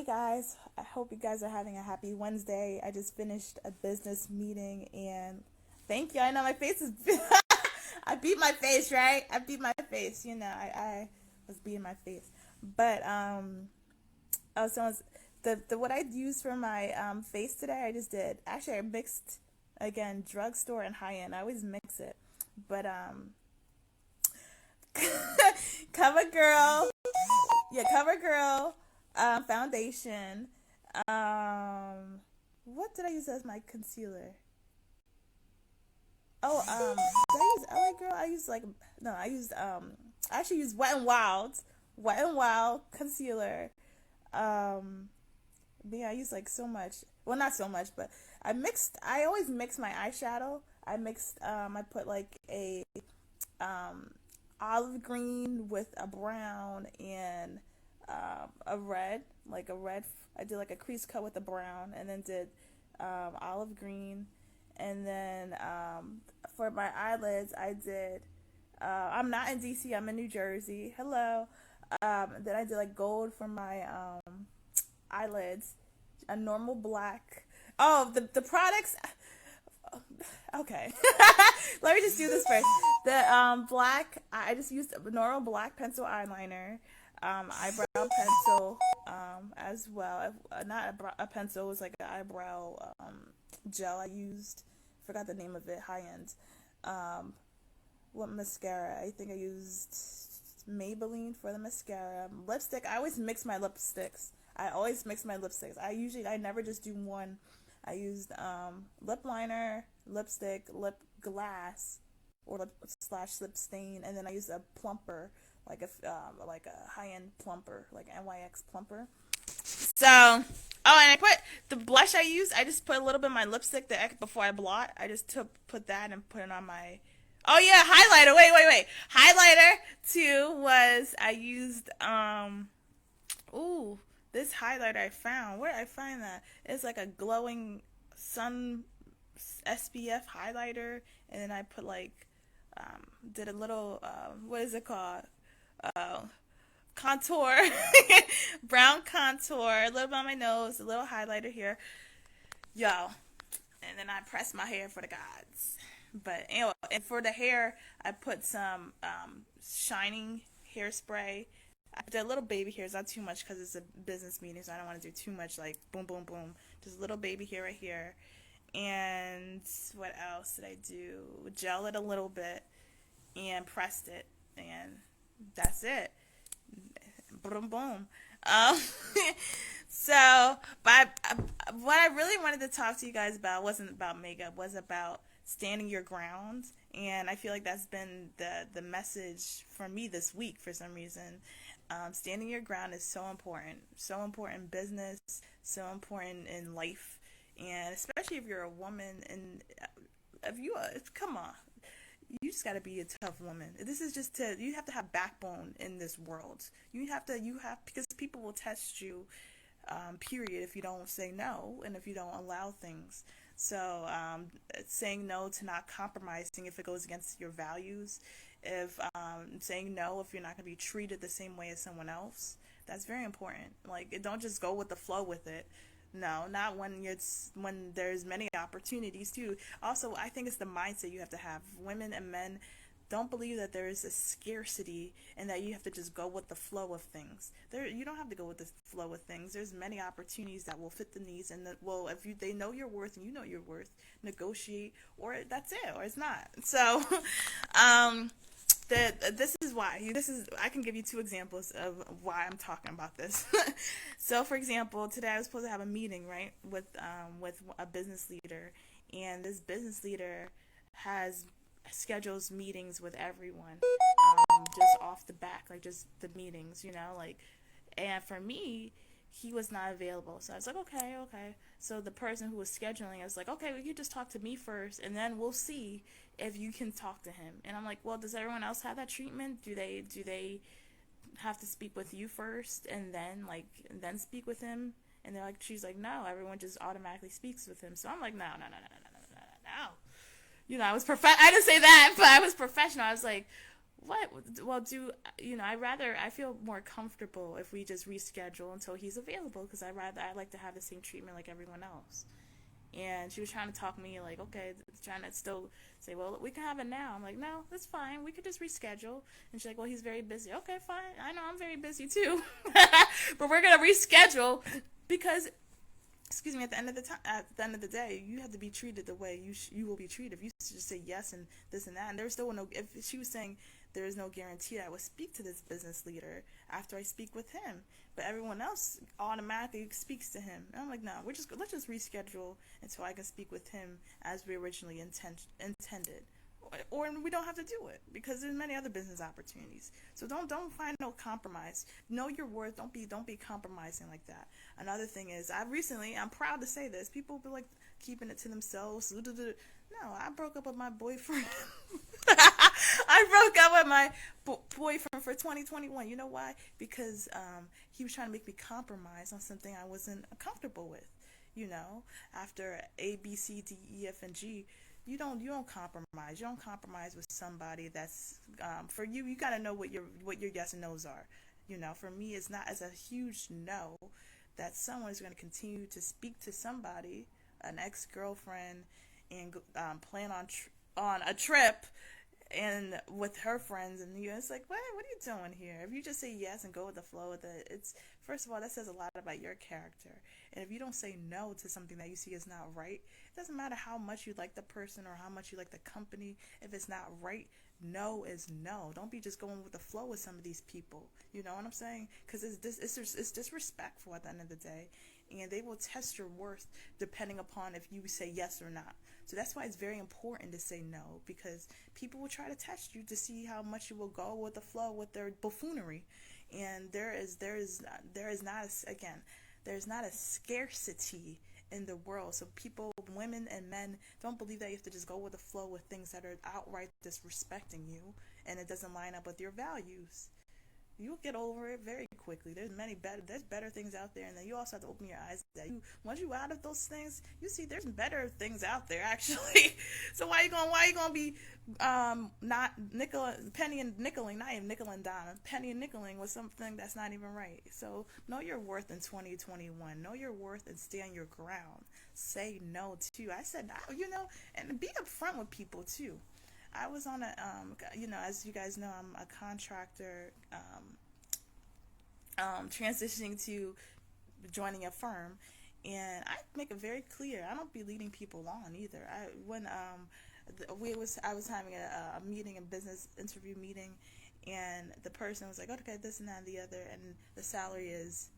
Hey guys, I hope you guys are having a happy Wednesday. I just finished a business meeting and thank you. I know my face is I beat my face, right? I beat my face. I was beating my face. But oh, so the what I used for my face today, I just did. Actually, I mixed again drugstore and high end. I always mix it. But cover girl, yeah, cover girl, foundation. What did I use as my concealer? Oh, did I use LA Girl? I used like no, I actually used Wet and Wild concealer. Um, yeah, I used like so much. Well, not so much, but I always mix my eyeshadow. I put like a um olive green with a brown and a red, like a red. I did like a crease cut with a brown, and then did olive green, and then for my eyelids, I did. I'm not in DC. I'm in New Jersey. Hello. Then I did like gold for my eyelids, a normal black. Oh, the products. Okay, let me just do this first. The black. I just used a normal black pencil eyeliner, eyebrow pencil, as well. Not a pencil. It was like an eyebrow gel. I used. Forgot the name of it. High end. Um, what mascara? I think I used Maybelline for the mascara. Lipstick. I always mix my lipsticks. I never just do one. I used lip liner, lipstick, lip glass, or lip stain, and then I used a plumper, like a high end plumper, like NYX plumper. So, and I put the blush I used. I just put a little bit of my lipstick before I blot. I just put that and put it on my. Oh yeah, highlighter. Wait. Highlighter too was I used ooh, this highlighter I found. Where did I find that? It's like a glowing sun SPF highlighter, and then I put like did a little what is it called? Uh, Contour, brown contour, a little bit on my nose, a little highlighter here, yo, and then I press my hair for the gods. But anyway, and for the hair, I put some shining hairspray. I did a little baby hairs, not too much because it's a business meeting, so I don't want to do too much like boom, boom, boom. Just a little baby hair right here. And what else did I do? Gel it a little bit and pressed it, and that's it. Boom, boom. Um, but what I really wanted to talk to you guys about wasn't about makeup, was about standing your ground, and I feel like that's been the message for me this week for some reason. Standing your ground is so important in business, so important in life, and especially if you're a woman, and if you come on, you just got to be a tough woman. This is just you have to have backbone in this world. Because people will test you, period, if you don't say no and if you don't allow things. So, saying no to not compromising if it goes against your values, if saying no if you're not going to be treated the same way as someone else, that's very important. Like, don't just go with the flow with it. No, not when there's many opportunities too. Also, I think it's the mindset you have to have. Women and men don't believe that there is a scarcity and that you have to just go with the flow of things. You don't have to go with the flow of things. There's many opportunities that will fit the needs, and if they know your worth and you know your worth, negotiate, or that's it, or it's not. So, this is why. I can give you two examples of why I'm talking about this. So, for example, today I was supposed to have a meeting, right, with a business leader, and this business leader schedules meetings with everyone, just off the back, like just the meetings, like, and for me, he was not available. So I was like, okay. So the person who was scheduling, I was like, okay, well, you just talk to me first, and then we'll see if you can talk to him. And I'm like, well, does everyone else have that treatment? Do they have to speak with you first and then speak with him? And she's like, no, everyone just automatically speaks with him. So I'm like, no. I didn't say that, but I was professional. I was like, what? Well, I feel more comfortable if we just reschedule until he's available, because I like to have the same treatment like everyone else. And she was trying to talk me like, okay, trying to still say, well, we can have it now. I'm like, no, that's fine. We could just reschedule. And she's like, well, he's very busy. Okay, fine. I know I'm very busy too, but we're gonna reschedule because, excuse me, at the end of the day, you have to be treated the way you will be treated. If you just say yes and this and that, and there's still no. If she was saying there is no guarantee I would speak to this business leader after I speak with him, but everyone else automatically speaks to him. And I'm like, no, let's just reschedule until I can speak with him as we originally intended. Or we don't have to do it because there's many other business opportunities. So don't find no compromise. Know your worth. Don't be compromising like that. Another thing is, I'm proud to say this. People be like keeping it to themselves. No, I broke up with my boyfriend. I broke up with my boyfriend for 2021. You know why? Because he was trying to make me compromise on something I wasn't comfortable with. After A, B, C, D, E, F, and G, you don't compromise. You don't compromise with somebody that's for you. You got to know what your yes and no's are. For me, it's not as a huge no that someone is going to continue to speak to somebody, an ex-girlfriend, and plan on a trip and with her friends, and it's like, what are you doing here? If you just say yes and go with the flow with it, it's, first of all, that says a lot about your character. And if you don't say no to something that you see is not right, it doesn't matter how much you like the person or how much you like the company. If it's not right, no is no. Don't be just going with the flow with some of these people. You know what I'm saying? Because it's disrespectful at the end of the day, and they will test your worth depending upon if you say yes or not. So that's why it's very important to say no, because people will try to test you to see how much you will go with the flow with their buffoonery. And there's not a scarcity in the world. So people, women and men, don't believe that you have to just go with the flow with things that are outright disrespecting you and it doesn't line up with your values. You'll get over it very quickly. There's better things out there, and then you also have to open your eyes that once you out of those things, you see there's better things out there actually. So why you gonna be not penny and nickeling, not even nickel and dime, penny and nickeling with something that's not even right. So know your worth in 2021. Know your worth and stand your ground. Say no too. I said, and be upfront with people too. I was on as you guys know, I'm a contractor, transitioning to joining a firm, and I make it very clear I don't be leading people on either. I was having a meeting, a business interview meeting, and the person was like, okay, this and that and the other, and the salary is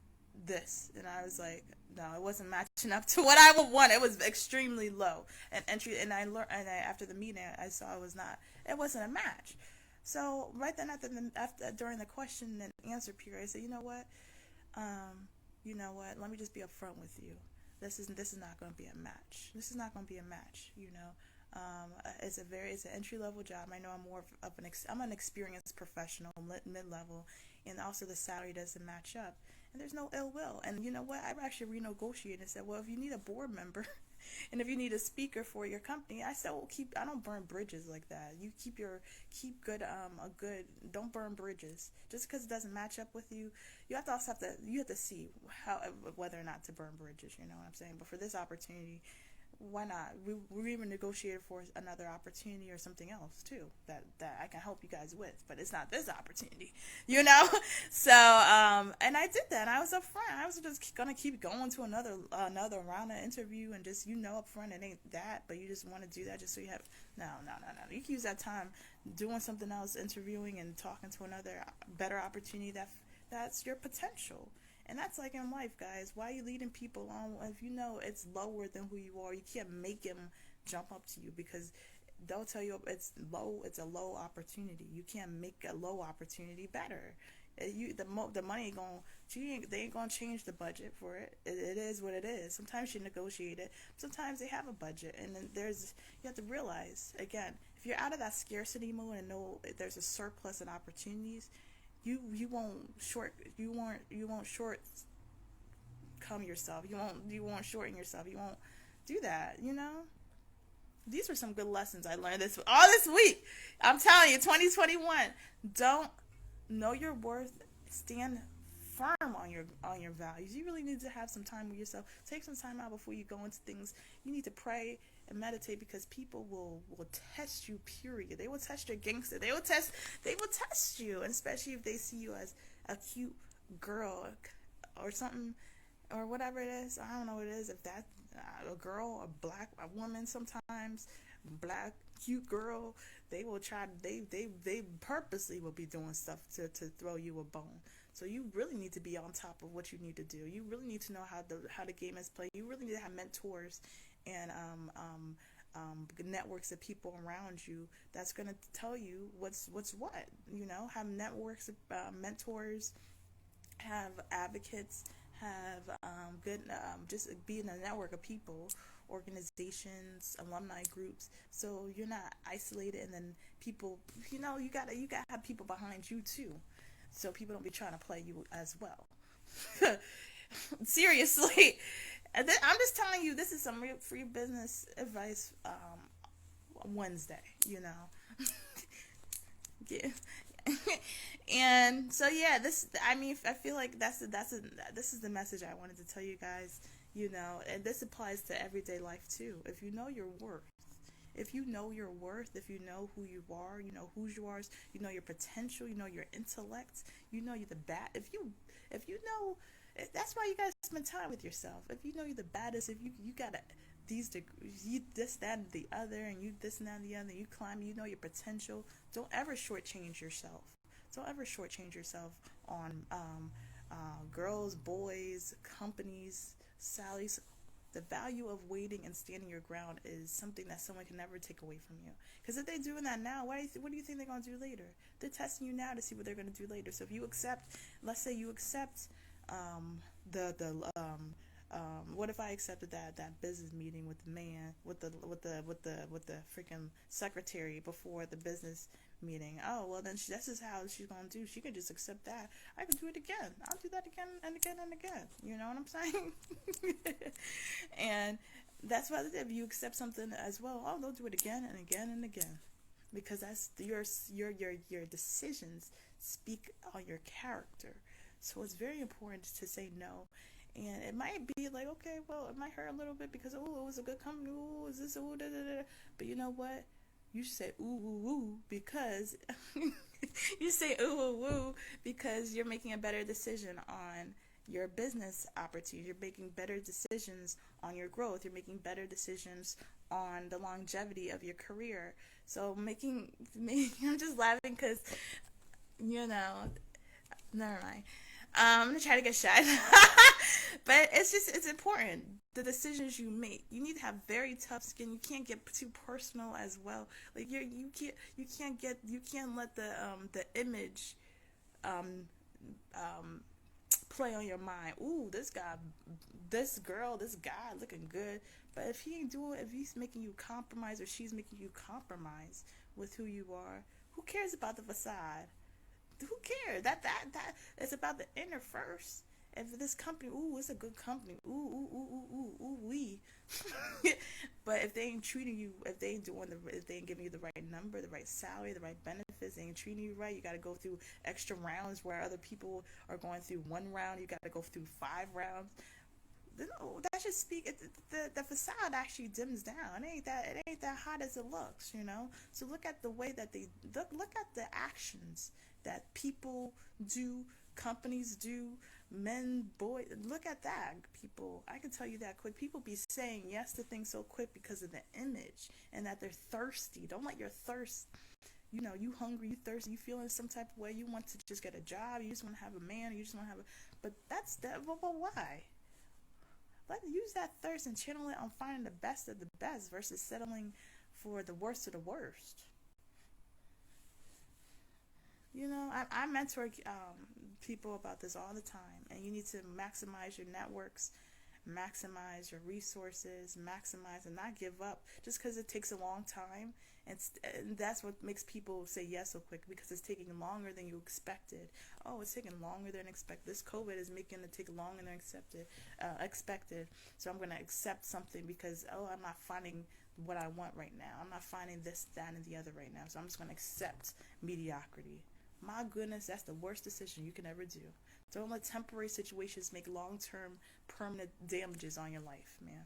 this, and I was like, no, it wasn't matching up to what I would want. It was extremely low. And I learned, and after the meeting, I saw it wasn't a match. So right then after during the question and answer period, I said, you know what, let me just be upfront with you. This is not going to be a match. This is not going to be a match. It's an entry level job. I know I'm more of I'm an experienced professional, mid level, and also the salary doesn't match up. And there's no ill will. And you know what? I actually renegotiated and said, well, if you need a board member and if you need a speaker for your company, I said, well, I don't burn bridges like that. You don't burn bridges. Just because it doesn't match up with you, you have to see whether or not to burn bridges, you know what I'm saying? But for this opportunity, why not? We even negotiated for another opportunity or something else too that I can help you guys with, but it's not this opportunity, So and I did that. I was up front. I was just gonna keep going to another round of interview and just up front it ain't that, but you just want to do that just so you have no. You can use that time doing something else, interviewing and talking to another better opportunity that's your potential. And that's like in life, guys. Why are you leading people on if you know it's lower than who you are? You can't make them jump up to you because they'll tell you it's low. It's a low opportunity. You can't make a low opportunity better. The money they ain't gonna change the budget for it. It is what it is. Sometimes you negotiate it. Sometimes they have a budget, and then you have to realize again, if you're out of that scarcity mode and know there's a surplus in opportunities. You won't short come yourself. You won't shorten yourself. You won't do that, These were some good lessons I learned this week. I'm telling you, 2021. Don't know your worth. Stand firm on your values. You really need to have some time with yourself. Take some time out before you go into things. You need to pray and meditate, because people will test you. Period. They will test your gangster. They will test you, and especially if they see you as a cute girl or something, or whatever it is. I don't know what it is. If that a girl, a woman, sometimes black cute girl, they will try. They purposely will be doing stuff to throw you a bone. So you really need to be on top of what you need to do. You really need to know how the game is played. You really need to have mentors and networks of people around you that's going to tell you what's what. Have networks of mentors, have advocates, have good, just be in a network of people, organizations, alumni groups, so you're not isolated. And then people, you gotta have people behind you too, so people don't be trying to play you as well. Seriously. And then I'm just telling you, this is some real free business advice. Wednesday, yeah. And so yeah, I feel like this is the message I wanted to tell you guys. And this applies to everyday life too. If you know your worth, if you know who you are, you know whose you are, you know your potential, you know your intellect, you know you're the bad. If you know, that's why you gotta spend time with yourself. If you know you're the baddest, if you gotta these degrees, you this, that, and the other, and you this and that and the other, you climb, you know your potential. Don't ever shortchange yourself. Don't ever shortchange yourself on girls, boys, companies, salaries. The value of waiting and standing your ground is something that someone can never take away from you. Because if they're doing that now, what do you think they're going to do later? They're testing you now to see what they're going to do later. So if you accept, let's say you accept what if I accepted that business meeting with the man, with the freaking secretary before the business meeting? Oh, well, then this is how she's gonna do. She could just accept that. I can do it again. I'll do that again and again and again. You know what I'm saying? And that's why if you accept something as well, oh, they'll do it again and again and again, because that's your decisions speak on your character. So it's very important to say no. And it might be like, okay, well, it might hurt a little bit because, oh, it was a good company. Oh, is this, oh, da, da, da. But you know what? You should say, ooh, ooh, ooh, because you say, ooh, ooh, ooh, because you're making a better decision on your business opportunity. You're making better decisions on your growth. You're making better decisions on the longevity of your career. So I'm just laughing because, never mind. I'm going to try to get shy. But it's important. The decisions you make, you need to have very tough skin. You can't get too personal as well. Like you can't let the image play on your mind. Ooh, this guy, this girl, this guy looking good. But if he's making you compromise, or she's making you compromise with who you are, who cares about the facade? Who cares? That it's about the inner first. If this company, ooh, it's a good company. Ooh, ooh, ooh, ooh, ooh, ooh, wee. But if they ain't treating you, if they ain't giving you the right number, the right salary, the right benefits, they ain't treating you right, you got to go through extra rounds where other people are going through one round. You got to go through 5 rounds. No, that should speak. The facade actually dims down. It ain't that hot as it looks. So look at the way that they look at the actions that people do, companies do, men, boys. Look at that, people. I can tell you that quick. People be saying yes to things so quick because of the image and that they're thirsty. Don't let your thirst. You hungry, you thirsty, you feeling some type of way. You want to just get a job. You just want to have a man. You just want to have a. But that's that. Well, why? Use that thirst and channel it on finding the best of the best versus settling for the worst of the worst. I mentor people about this all the time, and you need to maximize your networks, maximize your resources, maximize and not give up just because it takes a long time. And that's what makes people say yes so quick, because it's taking longer than you expected. Oh, it's taking longer than expected. This COVID is making it take longer than expected. So I'm going to accept something because, I'm not finding what I want right now. I'm not finding this, that, and the other right now. So I'm just going to accept mediocrity. My goodness, that's the worst decision you can ever do. Don't let temporary situations make long-term, permanent damages on your life, man.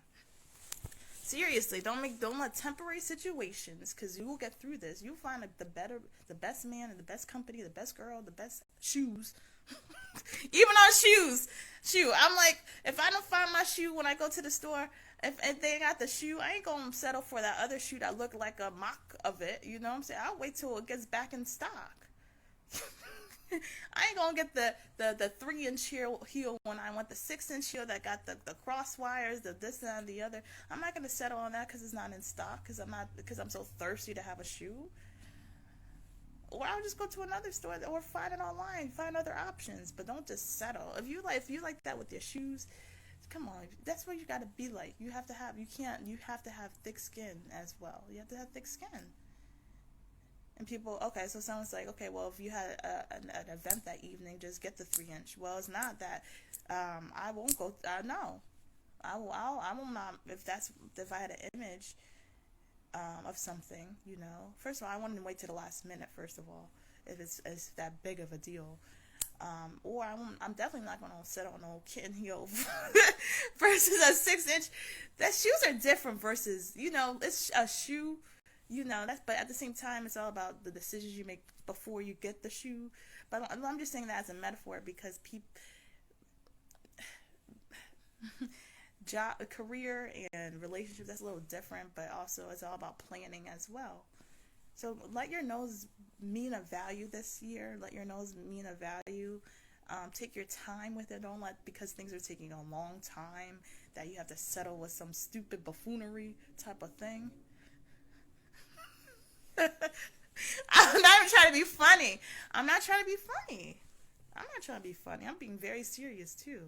Seriously, don't let temporary situations, because you will get through this. You'll find like the best man, and the best company, the best girl, the best shoes. Even on shoes, I'm like, if I don't find my shoe when I go to the store, if they got the shoe, I ain't gonna settle for that other shoe that look like a mock of it. You know what I'm saying? I'll wait till it gets back in stock. I ain't gonna get the 3-inch heel when I want the 6-inch heel that got the cross wires, the this and the other. I'm not gonna settle on that because it's not in stock, because I'm so thirsty to have a shoe. Or I'll just go to another store or find it online, find other options, but don't just settle. If you like that with your shoes, come on, that's what you gotta be like. You have to have thick skin as well. You have to have thick skin. And people, okay, so someone's like, okay, well, if you had an event that evening, just get the 3-inch. Well, it's not that. I won't go. No, I will not. If I had an image of something, you know. First of all, I wouldn't wait to the last minute. First of all, if it's that big of a deal. Or I'm definitely not going to sit on no kitten heel versus a 6-inch. That shoes are different versus, you know, it's a shoe. You know, but at the same time, it's all about the decisions you make before you get the shoe. But I'm just saying that as a metaphor because career and relationships, that's a little different, but also it's all about planning as well. So let your nose mean a value this year. Let your nose mean a value. Take your time with it. Don't let, because things are taking a long time, that you have to settle with some stupid buffoonery type of thing. I'm not even trying to be funny. I'm being very serious too.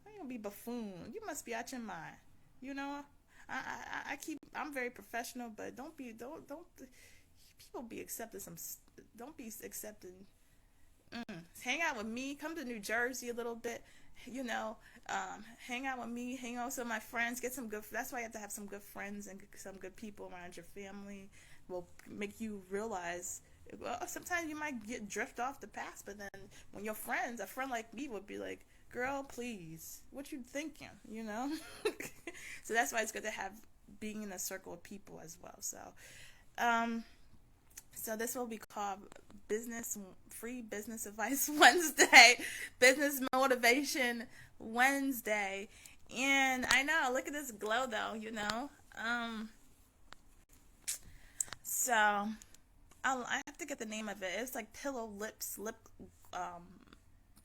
I ain't gonna be buffoon. You must be out your mind. You know, I'm very professional, but don't people be accepting some. Don't be accepting. Hang out with me. Come to New Jersey a little bit. You know, hang out with me. Hang out with some of my friends. Get some good. That's why you have to have some good friends and some good people around your family. Will make you realize, well, sometimes you might drift off the path, but then when your friends, a friend like me would be like, girl, please, what you thinking, you know? So that's why it's good to have being in a circle of people as well. So this will be called Free Business Advice Wednesday, Business Motivation Wednesday. And I know, look at this glow though, you know? So, I have to get the name of it. It's like Pillow Lips Lip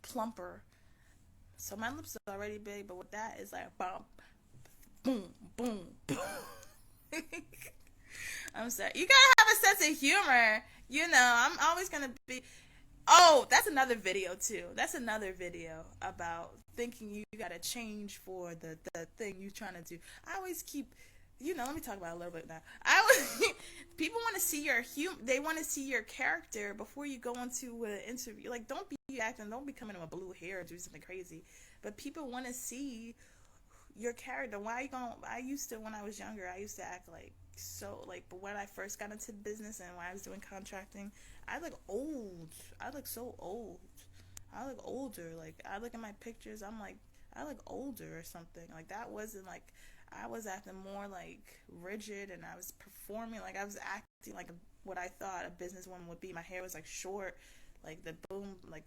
Plumper. So my lips are already big, but with that, it's like boom, boom, boom, boom. I'm sorry. You gotta have a sense of humor. You know, I'm always gonna be. Oh, that's another video too. That's another video about thinking you gotta change for the thing you're trying to do. I always keep. You know, let me talk about it a little bit now. People want to see your they want to see your character before you go into an interview. Like, don't be acting, don't be coming in with blue hair or do something crazy. But people want to see your character. Why are you going? When I was younger, I used to act but when I first got into business and when I was doing contracting, I look old. I look so old. I look older. Like, I look at my pictures, I'm like, I look older or something. Like, that wasn't like. I was acting more like rigid, and I was performing like I was acting like what I thought a businesswoman would be. My hair was like short, like the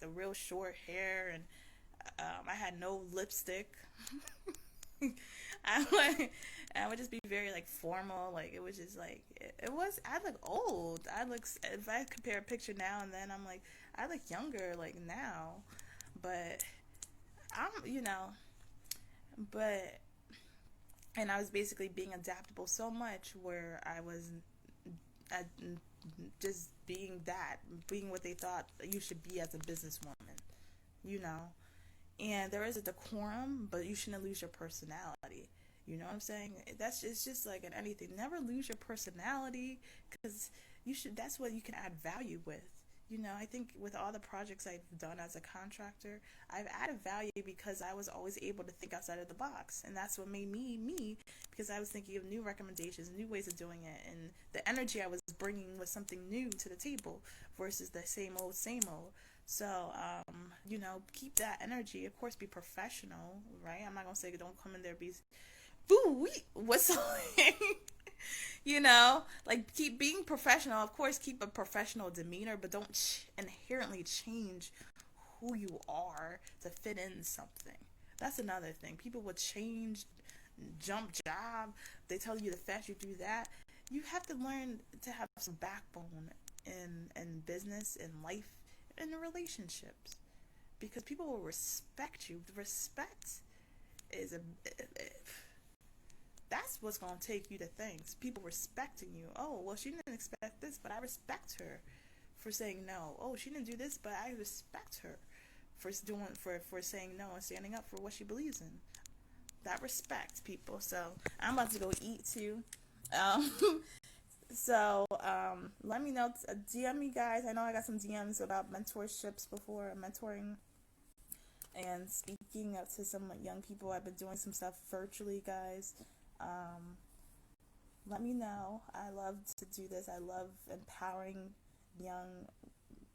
real short hair, and I had no lipstick. I would just be very like formal. Like, it was just like it was. I look old. If I compare a picture now and then, I'm like, I look younger like now, but and I was basically being adaptable so much where I was just being what they thought you should be as a businesswoman, you know. And there is a decorum, but you shouldn't lose your personality. You know what I'm saying? It's just like in anything. Never lose your personality, because that's what you can add value with. I think with all the projects I've done as a contractor, I've added value because I was always able to think outside of the box. And that's what made me me, because I was thinking of new recommendations, new ways of doing it. And the energy I was bringing was something new to the table versus the same old, same old. So, keep that energy. Of course, be professional, right? I'm not going to say don't come in there be boo whistling. Like keep being professional. Of course, keep a professional demeanor, but don't inherently change who you are to fit in something. That's another thing. People will change, jump job. They tell you the faster you do that. You have to learn to have some backbone in business, in life, in the relationships, because people will respect you. The respect is that's what's going to take you to things. People respecting you. Oh, well, she didn't expect this, but I respect her for saying no. Oh, she didn't do this, but I respect her for saying no and standing up for what she believes in. That respect, people. So I'm about to go eat too. Um, let me know. DM me, guys. I know I got some DMs about mentorships before, mentoring and speaking up to some young people. I've been doing some stuff virtually, guys. Let me know. I love to do this. I love empowering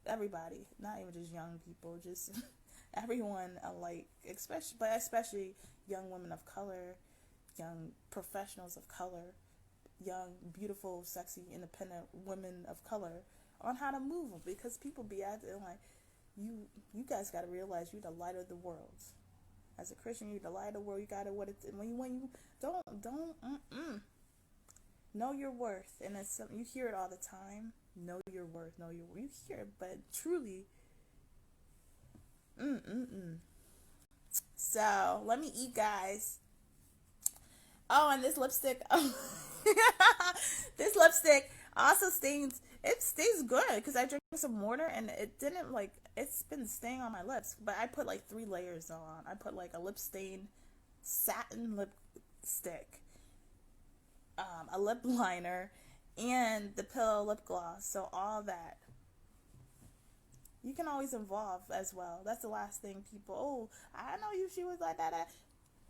everybody, not even just young people, just everyone alike, especially young women of color, young professionals of color, young, beautiful, sexy, independent women of color on how to move them, because people be acting like, you guys got to realize you're the light of the world. As a Christian, you're the light of the world. You got to when you don't know your worth, and it's something you hear it all the time. Know your worth. Know your worth. You hear it, but truly, So let me eat, guys. Oh, and this lipstick. This lipstick also stains. It stays good because I drank some water and it didn't it's been staying on my lips. But I put 3 layers on. I put a lip stain satin lipstick, a lip liner, and the Pillow lip gloss. So all that. You can always evolve as well. That's the last thing people, oh, I know she was like that.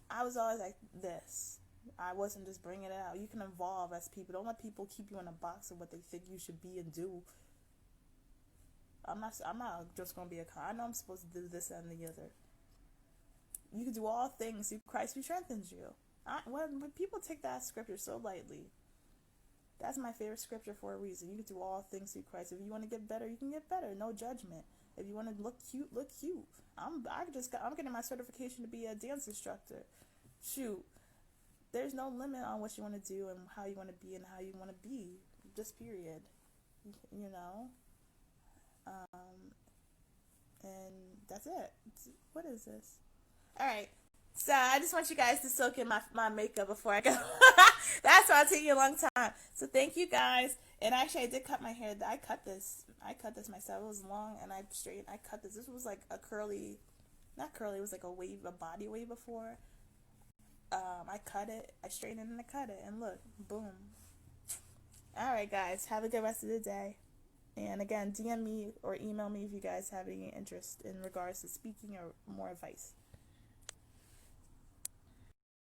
I was always like this. I wasn't just bringing it out. You can evolve as people. Don't let people keep you in a box of what they think you should be and do. I'm not just going to be I know I'm supposed to do this and the other. You can do all things through Christ who strengthens you. When people take that scripture so lightly, that's my favorite scripture for a reason. You can do all things through Christ. If you want to get better, you can get better. No judgment. If you want to look cute, look cute. I'm getting my certification to be a dance instructor. Shoot. There's no limit on what you want to do and how you want to be and how you want to be. Just period. And that's it. What is this? All right. So I just want you guys to soak in my makeup before I go. That's why it's taking a long time. So thank you, guys. And actually, I did cut my hair. I cut this myself. It was long, and I cut this. This was like a curly, not curly. It was like a body wave before. I cut it. I straightened it and I cut it. And look, boom. All right, guys. Have a good rest of the day. And again, DM me or email me if you guys have any interest in regards to speaking or more advice.